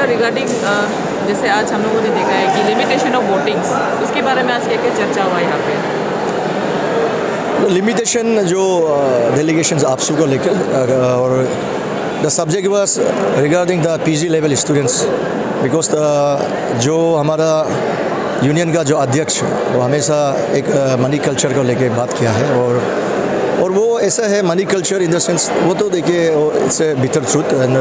Regarding जैसे आज हम लोगों ने देखा है कि लिमिटेशन ऑफ वोटिंग्स, उसके बारे में आज क्या क्या चर्चा हुआ यहाँ पे? लिमिटेशन जो डेलीगेशंस आपसू को लेकर और the subject was regarding the PG level students because जो हमारा यूनियन का जो अध्यक्ष वो हमेशा एक मनी कल्चर को लेके बात किया है और वो ऐसा है money culture in the sense वो तो देखिए it's a bitter truth and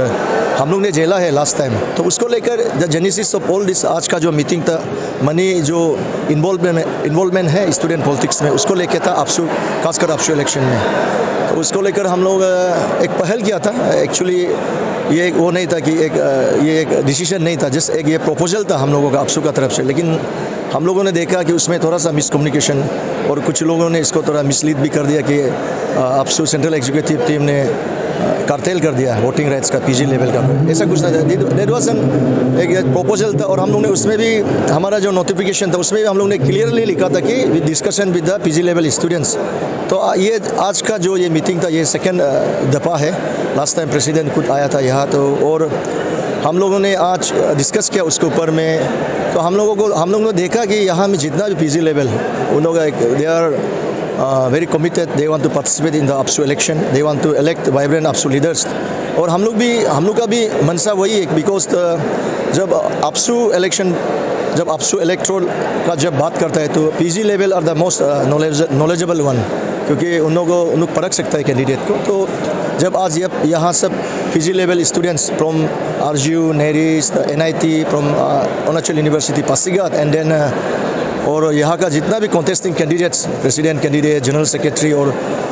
हम लोग ने झेला है लास्ट टाइम तो उसको लेकर the genesis of all this आज का जो मीटिंग था मनी जो इन्वॉल्वमेंट है स्टूडेंट पॉलिटिक्स में उसको लेकर था आपसू खासकर आपसू इलेक्शन में तो उसको लेकर हम लोग एक पहल किया था एक्चुअली ये एक वो नहीं था कि ये एक डिसीजन नहीं था जस्ट एक ये प्रपोजल था हम लोगों का आपसू का तरफ से लेकिन हम लोगों ने देखा कि उसमें थोड़ा सा मिसकम्युनिकेशन और कुछ लोगों ने इसको थोड़ा मिसलीड भी कर दिया कि आपसू सेंट्रल एग्जीक्यूटिव टीम ने कार्टेल कर दिया वोटिंग राइट्स का पीजी लेवल का ऐसा कुछ नहीं था देयर वाज एक प्रपोजल था और हम लोग ने उसमें भी हमारा जो नोटिफिकेशन था उसमें भी हम लोग ने क्लियरली लिखा था कि with discussion with the PG level students तो ये आज का जो ये मीटिंग था ये सेकेंड दफ़ा है लास्ट टाइम प्रेसिडेंट खुद आया था यहाँ तो और हम लोगों ने आज डिस्कस किया उसके ऊपर में तो हम लोगों ने देखा कि यहाँ में जितना भी पीजी लेवल उन लोग they are very committed. They want to participate in the APSU election. They want to elect vibrant APSU leaders. और हम लोग का भी मनसा वही है बिकॉज जब APSU इलेक्ट्रोल का जब बात करता है तो PG level are the most knowledgeable one क्योंकि उन लोग परख सकता है कैंडिडेट को तो जब आज यहाँ सब PG level students from RGU, NERIST, NIT, from Arunachal university Pasighat and then और यहाँ का जितना भी contesting candidates president candidate general secretary और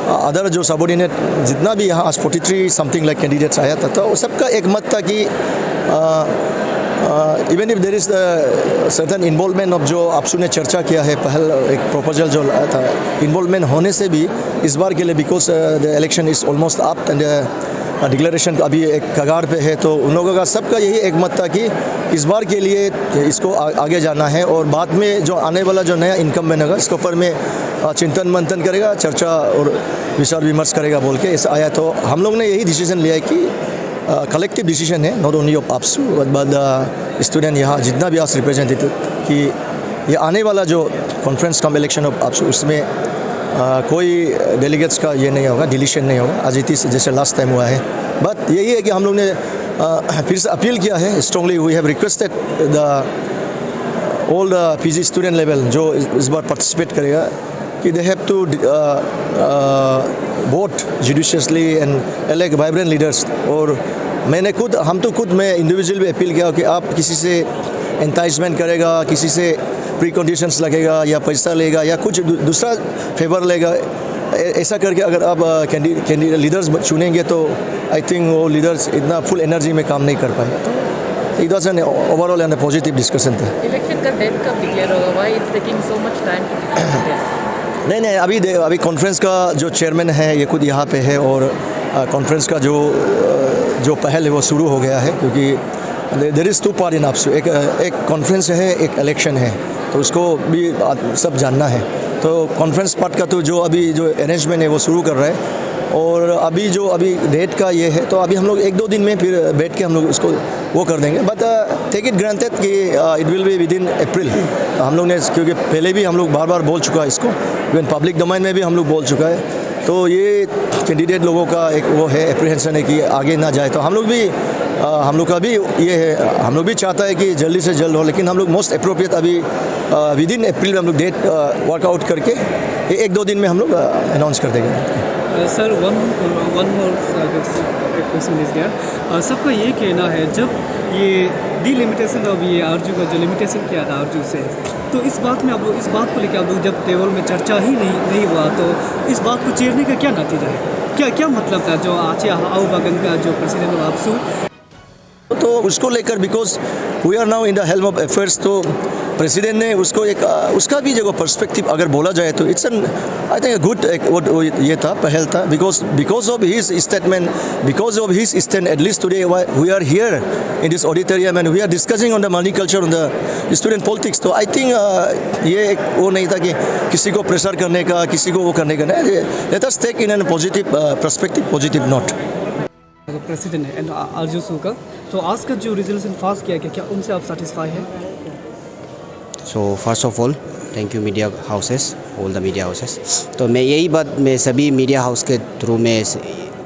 अदर जो सबऑर्डिनेट जितना भी यहाँ आज 43 समथिंग लाइक कैंडिडेट्स आया था तो सबका एक मत था कि even if there is the certain involvement of जो आपसू ने चर्चा किया है पहल एक प्रपोजल जो आया था इन्वॉल्वमेंट होने से भी इस बार के लिए because the election is almost up and declaration अभी एक कगार पे है तो उन लोगों का सबका यही एक मत था कि इस बार के लिए इसको आगे जाना है और बाद में जो आने वाला जो नया इनकम बनेगा इसके ऊपर में चिंतन मंथन करेगा चर्चा और विचार विमर्श करेगा बोल के ऐसा आया तो हम लोग ने यही डिसीजन लिया है कि कलेक्टिव डिसीजन है not only of AAPSU but the student यहाँ जितना भी आज रिप्रेजेंटेटिव कि ये आने वाला जो कॉन्फ्रेंस कम इलेक्शन ऑफ आपसू उसमें कोई डेलीगेट्स का ये नहीं होगा डिलीशन नहीं होगा अजिती जैसे लास्ट टाइम हुआ है बट यही है कि हम लोग ने फिर से अपील किया है strongly we have requested the all the PG student level जो इस बार पार्टिसिपेट करेगा कि they have to vote judiciously and elect vibrant leaders और मैं इंडिविजुअल भी अपील किया कि आप किसी से एंटाइजमेंट करेगा किसी से प्री कंडीशंस लगेगा या पैसा लेगा या कुछ दूसरा फेवर लेगा ऐसा करके अगर आप कैंडिडेट लीडर्स चुनेंगे तो आई थिंक वो लीडर्स इतना फुल एनर्जी में काम नहीं कर पाएगा तो it was an overall and positive discussion था। इलेक्शन का डेट कब डिक्लेयर होगा? Why it's taking so much time to declare? नहीं अभी कॉन्फ्रेंस का जो चेयरमैन है ये खुद यहाँ पे है और कॉन्फ्रेंस का जो पहल है वो शुरू हो गया है क्योंकि there is two part in आपसू एक कॉन्फ्रेंस है एक इलेक्शन है तो उसको भी सब जानना है तो कॉन्फ्रेंस पार्ट का तो जो अभी जो अरेंजमेंट है वो शुरू कर रहा है और अभी डेट का ये है तो अभी हम लोग 1-2 दिन में फिर बैठ के हम लोग उसको वो कर देंगे बट टेक इट ग्रांटेड कि it will be within April तो हम लोग ने क्योंकि पहले भी हम लोग बार बोल चुका है इसको इवन पब्लिक डोमेन में भी हम लोग बोल चुका है तो ये कैंडिडेट लोगों का एक वो है एप्रीहेंशन है कि आगे ना जाए तो हम लोग का भी ये है हम लोग भी चाहता है कि जल्दी से जल्द हो लेकिन हम लोग मोस्ट अप्रोप्रिएट अभी विद इन अप्रैल में हम लोग डेट वर्कआउट करके 1-2 दिन में हम लोग अनाउंस कर देंगे। Sir one more question is there सबका ये कहना है जब ये डिलिमिटेशन ऑफ ये आरजू का जो लिमिटेशन किया था आरजू से तो इस बात को लेकर आप लोग जब टेबल में चर्चा ही नहीं हुआ तो इस बात को चीरने का क्या नतीजा है क्या मतलब था जो आचे आओ बगन का जो प्रेसिडेंट ऑफ आपसू तो उसको लेकर because we are now in the helm of affairs तो प्रेसिडेंट ने उसको एक उसका भी जो पर्सपेक्टिव अगर बोला जाए तो it's an I think good ये था पहल था because of his statement because of his stand at least today we are here in this auditorium and we are discussing on the money culture on the student politics तो I think ये एक वो नहीं था कि किसी को प्रेशर करने का किसी को वो करने का नहीं let us take in an positive perspective positive note. President है एंड आरजूसू का, तो आज का जो रिजोल्यूशन पास किया गया, क्या उनसे आप सेटिस्फाई हैं? So first of all thank you media houses, all the media houses. तो मैं यही बात मैं सभी मीडिया हाउस के थ्रू में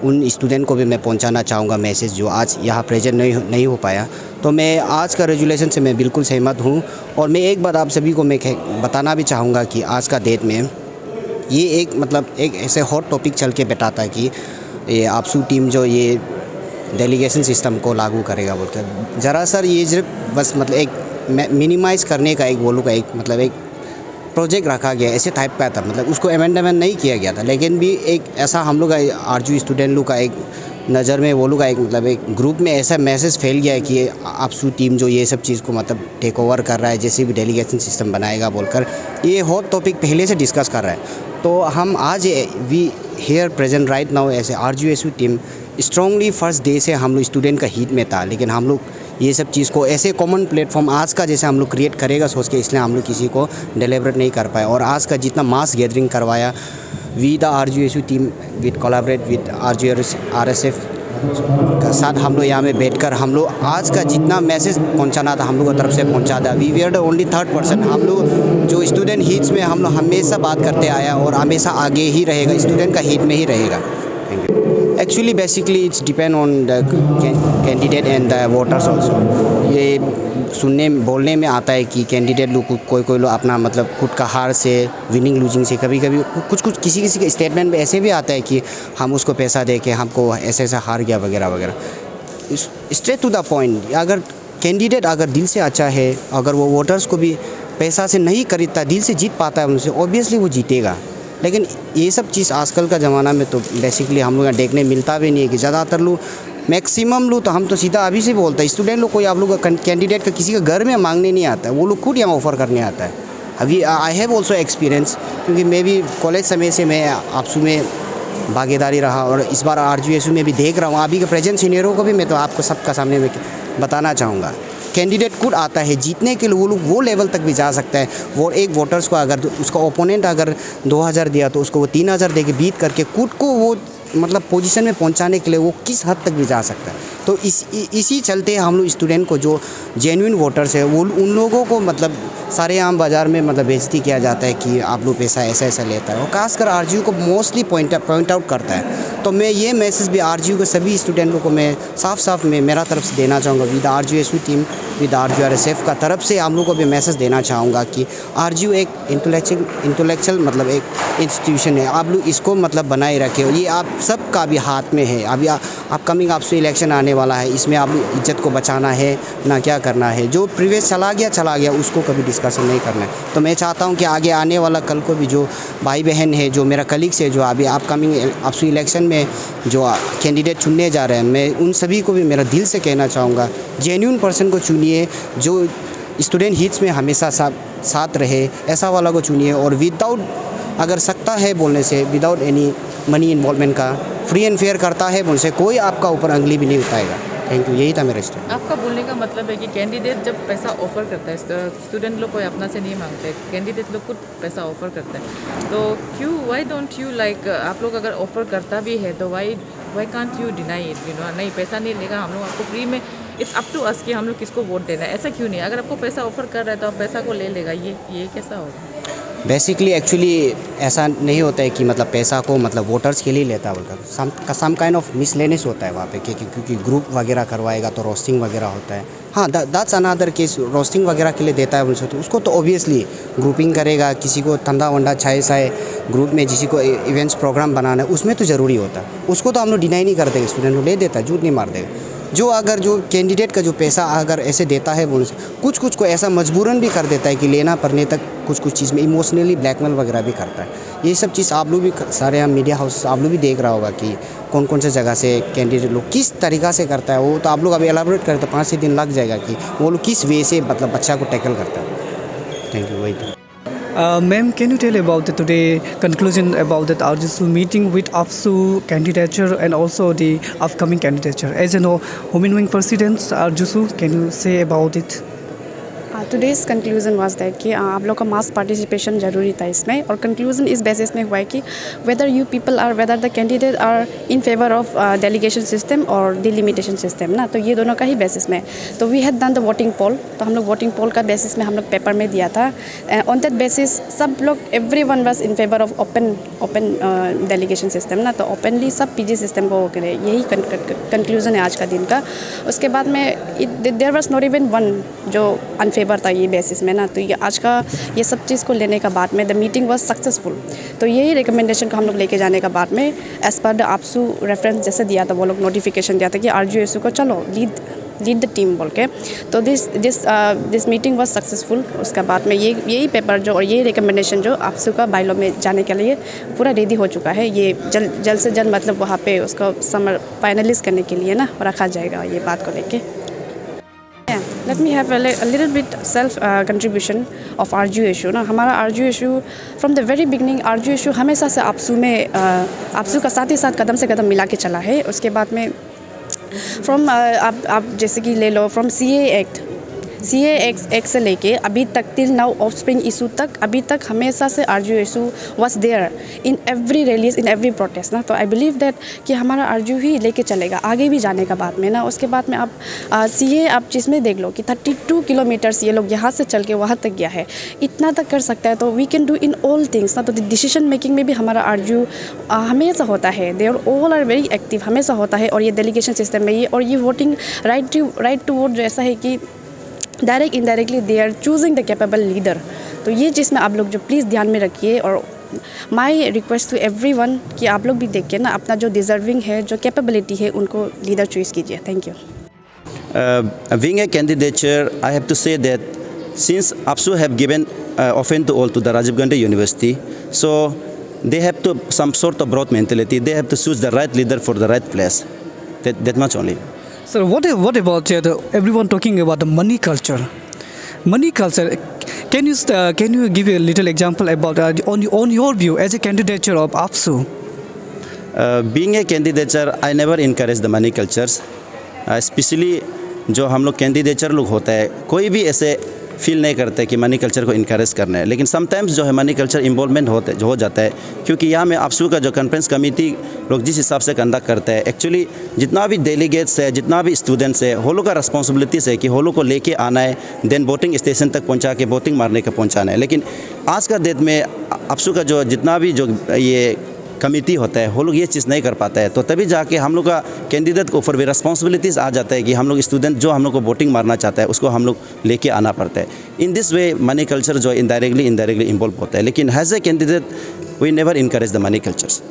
उन स्टूडेंट को भी मैं पहुंचाना चाहूँगा मैसेज जो आज यहाँ प्रेजेंट नहीं हो पाया। तो मैं आज का रेजुलेशन से मैं बिल्कुल सहमत हूँ और मैं एक बात आप सभी को मैं बताना भी चाहूँगा कि आज का डेट में ये एक मतलब एक ऐसे हॉट टॉपिक चल के बैठाता है कि ये आपसू टीम जो ये डेलीगेशन सिस्टम को लागू करेगा बोलकर। ज़रा सर ये सिर्फ बस मतलब एक मिनिमाइज़ करने का एक बोलूँ का एक मतलब एक प्रोजेक्ट रखा गया ऐसे टाइप का था, मतलब उसको अमेंडमेंट नहीं किया गया था, लेकिन भी एक ऐसा हम लोग का आरजू स्टूडेंट लोग का एक नज़र में वो लोग का एक मतलब एक ग्रुप में ऐसा मैसेज फैल गया है कि आपसू टीम जो ये सब चीज़ को मतलब टेक ओवर कर रहा है, जैसे भी डेलीगेशन सिस्टम बनाएगा बोलकर ये हॉट टॉपिक पहले से डिस्कस कर रहा है। तो हम आज we here present right now ऐसे RGUSU team strongly first day से हम लोग स्टूडेंट का हीट में था, लेकिन हम लोग ये सब चीज़ को ऐसे कॉमन प्लेटफॉर्म आज का जैसे हम लोग क्रिएट करेगा सोच के, इसलिए हम लोग किसी को डिलीवरेट नहीं कर पाए। और आज का जितना मास गैदरिंग करवाया वी द आरजूएसयू team with collaborate with RSF का साथ हम लोग यहाँ में बैठकर हम लोग आज का जितना मैसेज पहुँचाना था हम लोग की तरफ से पहुँचा था। We were the only third person. हम लोग जो स्टूडेंट हीट्स में हम लोग हमेशा बात करते आया और हमेशा आगे ही रहेगा, स्टूडेंट का हीट में ही रहेगा। Thank you. Actually basically it's depend on the candidate and the voters also. ये सुनने बोलने में आता है कि कैंडिडेट लोग कोई लोग अपना मतलब खुद का हार से विनिंग लूजिंग से कभी कभी कुछ किसी के स्टेटमेंट में ऐसे भी आता है कि हम उसको पैसा दे के हमको ऐसे हार गया वगैरह वगैरह। स्ट्रेट टू द पॉइंट, अगर कैंडिडेट अगर दिल से अच्छा है, अगर वो वोटर्स को भी पैसा से नहीं खरीदता, दिल से जीत पाता है उनसे, ऑब्वियसली वो जीतेगा। लेकिन ये सब चीज़ आजकल का ज़माना में तो बेसिकली हम लोग देखने मिलता भी नहीं है कि ज़्यादातर लोग मैक्सिमम लोग तो हम तो सीधा अभी से बोलते हैं स्टूडेंट लोग कोई आप लोग का कैंडिडेट का किसी का घर में मांगने नहीं आता है, वो लोग खुद यहाँ ऑफ़र करने आता है। अभी आई हैव ऑल्सो एक्सपीरियंस, क्योंकि मैं भी कॉलेज समय से मैं आपसू में भागीदारी रहा और इस बार आरजूएसयू में भी देख रहा हूँ। अभी के प्रेजेंट सीनियरों को भी मैं तो आपको सबका सामने में बताना चाहूँगा, कैंडिडेट खुद आता है जीतने के लिए, वो लोग वो लेवल तक भी जा सकता है। वो एक वोटर्स को अगर उसका ओपोनेंट अगर 2000 दिया तो उसको वो 3000 दे के बीट करके खुद को वो मतलब पोजीशन में पहुंचाने के लिए वो किस हद तक भी जा सकता है। तो इसी चलते हम लोग स्टूडेंट को जो जेन्युइन वोटर्स है वो उन लोगों को मतलब सारे आम बाज़ार में मतलब बेइज्जती किया जाता है कि आप लोग पैसा ऐसा लेता है, और खासकर आरजू को मोस्टली पॉइंट आउट करता है। तो मैं ये मैसेज भी आरजू के सभी स्टूडेंटों को मैं साफ मेरा तरफ से देना चाहूँगा, विद आरजूएसयू टीम विद आरजूआरएसएफ का तरफ से हम लोग को भी मैसेज देना चाहूँगा कि आरजू एक इंटेलेक्चुअल मतलब एक इंस्टीट्यूशन है, आप लोग इसको मतलब बनाए रखे। ये आप सबका भी हाथ में है। अभी अपकमिंग आपसे इलेक्शन आने वाला है, इसमें आप लोग इज्जत को बचाना है ना, क्या करना है। जो प्रीवियस चला गया उसको कभी डिस्कशन नहीं करना है। तो मैं चाहता हूँ कि आगे आने वाला कल को भी जो भाई बहन है, जो मेरा कलीग्स है, जो अभी अपकमिंग आपसे इलेक्शन में जो कैंडिडेट चुनने जा रहे हैं, मैं उन सभी को भी मेरा दिल से कहना चाहूँगा जेन्युइन पर्सन को चुनिए, जो स्टूडेंट हिट्स में हमेशा साथ रहे, ऐसा वाला को चुनिए। और विदाउट अगर सकता है बोलने से, विदाउट एनी मनी इन्वॉल्वमेंट का, फ्री एंड फेयर करता है बोलने से, कोई आपका ऊपर अंगली भी नहीं उठाएगा। थैंक यू, यही था मेरा स्टेटमेंट। आपका बोलने का मतलब है कि कैंडिडेट जब पैसा ऑफर करता है, स्टूडेंट लोग कोई अपना से नहीं मांगते, कैंडिडेट लोग खुद पैसा ऑफर करता है। तो क्यों, वाई डोंट यू लाइक, आप लोग अगर ऑफर करता भी है तो why can't you deny it, you know, नहीं पैसा नहीं लेगा, हम लोग आपको फ्री में, इट्स अप टू अस कि हम लोग किसको वोट देना है। ऐसा क्यों नहीं? अगर आपको पैसा ऑफर कर रहा है तो आप पैसा को ले लेगा, ये कैसा होगा? बेसिकली एक्चुअली ऐसा नहीं होता है कि मतलब पैसा को मतलब वोटर्स के लिए लेता है बोलकर, सम काइंड ऑफ मिसलेनियस होता है वहाँ पे, क्योंकि ग्रुप वगैरह करवाएगा तो रोस्टिंग वगैरह होता है। हाँ, दैट्स अनदर केस। रोस्टिंग वगैरह के लिए देता है बोलते, तो उसको तो ऑब्वियसली ग्रुपिंग करेगा, किसी को ठंडा वंडा छाए ग्रुप में जिसी को इवेंट्स प्रोग्राम बनाना है उसमें तो ज़रूरी होता है, उसको तो हम लोग डिनाई नहीं करते, स्टूडेंट को ले देता है, झूठ नहीं मार देगा। जो कैंडिडेट का जो पैसा अगर ऐसे देता है बोल से, कुछ को ऐसा मजबूरन भी कर देता है कि लेना पड़ने तक कुछ चीज़ में इमोशनली ब्लैकमेल वगैरह भी करता है। ये सब चीज़ आप लोग भी सारे हम मीडिया हाउस आप लोग भी देख रहा होगा कि कौन से जगह से कैंडिडेट लोग किस तरीक़ा से करता है। वो तो आप लोग अभी एलाबोरेट करते 5-6 दिन लग जाएगा कि वो लोग किस वे से मतलब बच्चा को टैकल करता है। थैंक यू, वही था। Ma'am, can you tell about the today conclusion about that RGSU meeting with APSU candidature and also the upcoming candidature? As you know, women wing president RGSU, can you say about it? Today's conclusion was that कि आप लोग का mass participation ज़रूरी था इसमें, और conclusion इस basis में हुआ है कि whether you people are, whether the candidate are in favour of delegation system और डिलिमिटेशन सिस्टम ना, तो ये दोनों का ही बेसिस में। तो we had done the voting poll, तो हम लोग वोटिंग पोल का बेसिस में हम लोग पेपर में दिया था। ऑन दैट बेसिस सब लोग everyone was in favour of open delegation system ना, तो ओपनली सब पीजी सिस्टम को करे, यही कंक्लूजन है आज का दिन का। उसके बाद में there was not even one जो अनफेवर था ये बेसिस में ना, तो ये आज का ये सब चीज़ को लेने का बाद में द मीटिंग वाज सक्सेसफुल। तो यही रिकमेंडेशन को हम लोग लेके जाने का बाद में as per the AAPSU reference जैसे दिया था, वो लोग नोटिफिकेशन दिया था कि आरजीएसयू को चलो लीड द टीम बोल के। तो दिस मीटिंग वाज सक्सेसफुल। उसके बाद में यही पेपर जो और यही रिकमेंडेशन जो आपसू का बाइलॉ में जाने के लिए पूरा रेडी हो चुका है, ये जल्द से जल्द मतलब वहाँ पे उसको फाइनलाइज करने के लिए ना रखा जाएगा ये बात को लेके। Let me have a little bit self contribution of RGSU ना। हमारा RGSU from the very beginning RGSU हमेशा से आपसू में आपसू का साथ ही साथ कदम से कदम मिला के चला है। उसके बाद में फ्रॉम आप जैसे कि ले लो फ्रॉम CA एक्ट से लेके अभी तक टिल नाउ ऑफस्प्रिंग इशू तक अभी तक हमेशा से RGSU was there in every rallies in every protest ना। तो आई बिलीव दैट कि हमारा RGSU ही लेके चलेगा आगे भी जाने का बाद में ना। उसके बाद में आप CA आप जिसमें देख लो कि 32 किलोमीटर्स ये लोग यहाँ से चल के वहाँ तक गया है, इतना तक कर सकता है। तो we can do in all things ना। तो डिसीजन मेकिंग में भी हमारा RGSU हमेशा होता है, they all are very active, हमेशा होता है। और ये डेलीगेशन सिस्टम में ये और ये वोटिंग राइट टू वोट जो ऐसा है कि direct indirectly they are choosing the capable leader. तो ये चीज़ में आप लोग जो प्लीज़ ध्यान में रखिए। और माई रिक्वेस्ट टू एवरीवन कि आप लोग भी देख के ना अपना जो डिजर्विंग है, जो कैपेबिलिटी है, उनको लीडर चूज़ कीजिए। Thank you. Being a candidature, I have to say that since APSU have given often to all to the Rajiv Gandhi University, so they have to some sort of broad mentality. They have to choose the right leader for the right place. That much only. Sir, what about everyone talking about the money culture? Money culture. Can you give a little example about on your view as a candidature of APSU? Being a candidature, I never encourage the money cultures. Especially जो हम लोग candidature लोग होता है, कोई भी ऐसे feel नहीं करते कि मनी कल्चर को इनकरेज करना है। लेकिन समटाइम्स जो है मनी कल्चर इन्वॉल्वमेंट हो जाता है, क्योंकि यहाँ में आपसू का जो कॉन्फ्रेंस कमेटी लोग जिस हिसाब से कंडक्ट करता है, एक्चुअली जितना भी डेलीगेट्स है, जितना भी स्टूडेंट्स है, वो लोग का रिस्पॉन्सिबिलिटीज़ है कि वो लोग को लेके आना है, देन वोटिंग स्टेशन तक पहुँचा के वोटिंग मारने का पहुँचाना है। लेकिन आज का डेट में आपसू का जो जितना भी जो ये कमिटी होता है, वो लोग ये चीज़ नहीं कर पाता है। तो तभी जाके हम लोग का कैंडिडेट को ऊपर भी रिस्पॉन्सिबिलिटीज़ आ जाता है कि हम लोग स्टूडेंट जो हम लोग को वोटिंग मारना चाहता है उसको हम लोग लेके आना पड़ता है। In this way money culture जो इनडायरेक्टली इन्वॉल्व होता है। लेकिन as a candidate we never encourage the money cultures.